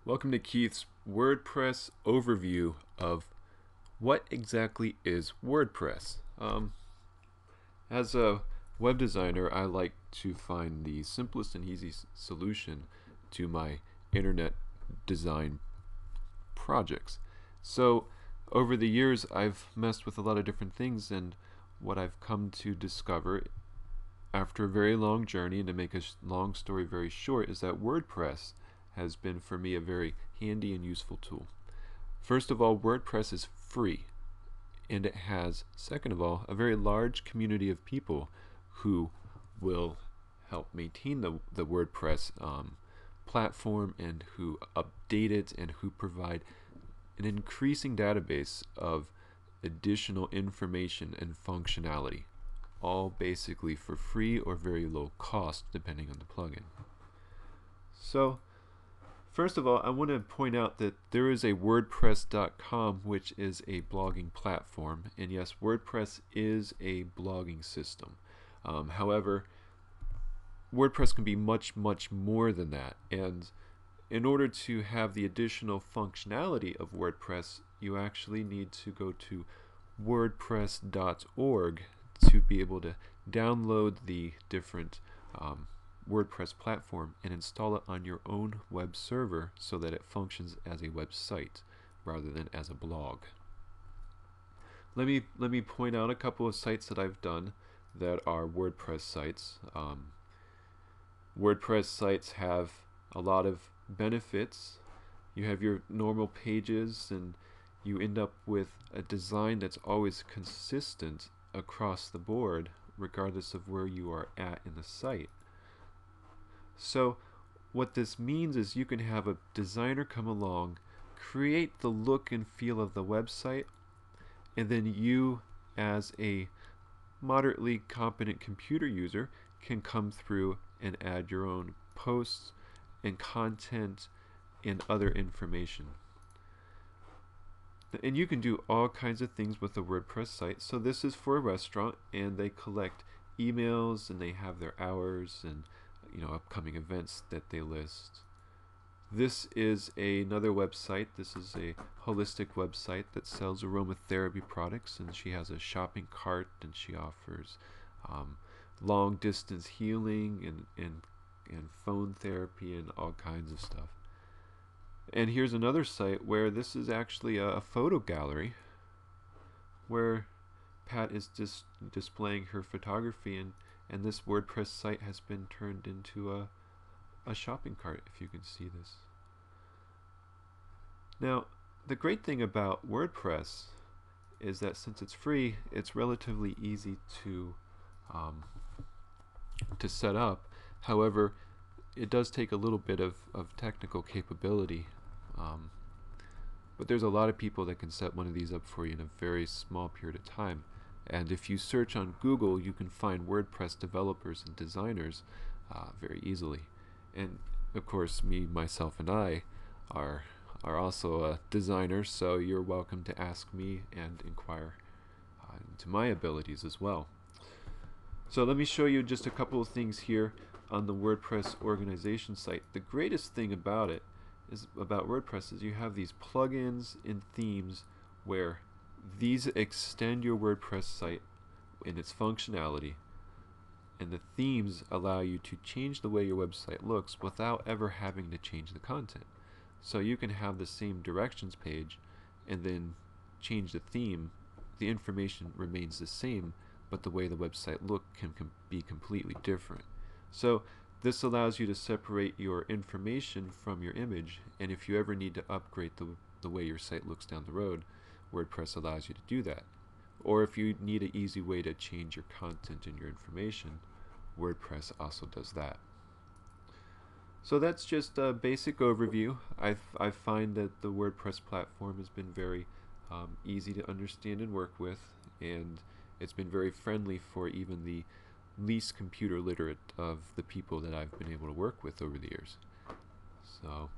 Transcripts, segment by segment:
Welcome to Keith's WordPress overview of what exactly is WordPress. As a web designer, I like to find the simplest and easiest solution to my internet design projects. So over the years, I've messed with a lot of different things, and what I've come to discover after a very long journey, and to make a long story very short, is that WordPress has been for me a very handy and useful tool. First of all, WordPress is free, and it has, second of all, a very large community of people who will help maintain the WordPress platform, and who update it, and who provide an increasing database of additional information and functionality, all basically for free or very low cost depending on the plugin. So first of all, I want to point out that there is a WordPress.com, which is a blogging platform, and yes, WordPress is a blogging system. However, WordPress can be much more than that, and in order to have the additional functionality of WordPress, you actually need to go to wordpress.org to be able to download the different WordPress platform and install it on your own web server so that it functions as a website rather than as a blog. Let me point out a couple of sites that I've done that are WordPress sites. WordPress sites have a lot of benefits. You have your normal pages, and you end up with a design that's always consistent across the board regardless of where you are at in the site. So what this means is you can have a designer come along, create the look and feel of the website, and then you, as a moderately competent computer user, can come through and add your own posts and content and other information. And you can do all kinds of things with a WordPress site. So this is for a restaurant, and they collect emails, and they have their hours and upcoming events that they list. This is another website. This is a holistic website that sells aromatherapy products, and she has a shopping cart, and she offers long distance healing and phone therapy and all kinds of stuff. And here's another site where this is actually a photo gallery where Pat is just displaying her photography, and this WordPress site has been turned into a shopping cart, if you can see this. Now, the great thing about WordPress is that since it's free, it's relatively easy to set up. However, it does take a little bit of technical capability, but there's a lot of people that can set one of these up for you in a very small period of time. And if you search on Google, you can find WordPress developers and designers very easily. And of course, me, myself, and I are also a designer, so you're welcome to ask me and inquire into my abilities as well. So let me show you just a couple of things here on the WordPress organization site. The greatest thing about WordPress is you have these plugins and themes where these extend your WordPress site in its functionality, and the themes allow you to change the way your website looks without ever having to change the content. So you can have the same directions page and then change the theme. The information remains the same, but the way the website look can be completely different. So this allows you to separate your information from your image, and if you ever need to upgrade the way your site looks down the road, WordPress allows you to do that. Or if you need an easy way to change your content and your information, WordPress also does that. So that's just a basic overview. I find that the WordPress platform has been very easy to understand and work with, and it's been very friendly for even the least computer literate of the people that I've been able to work with over the years. So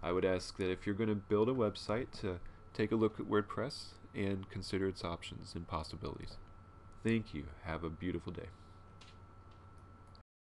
I would ask that if you're going to build a website, to take a look at WordPress and consider its options and possibilities. Thank you. Have a beautiful day.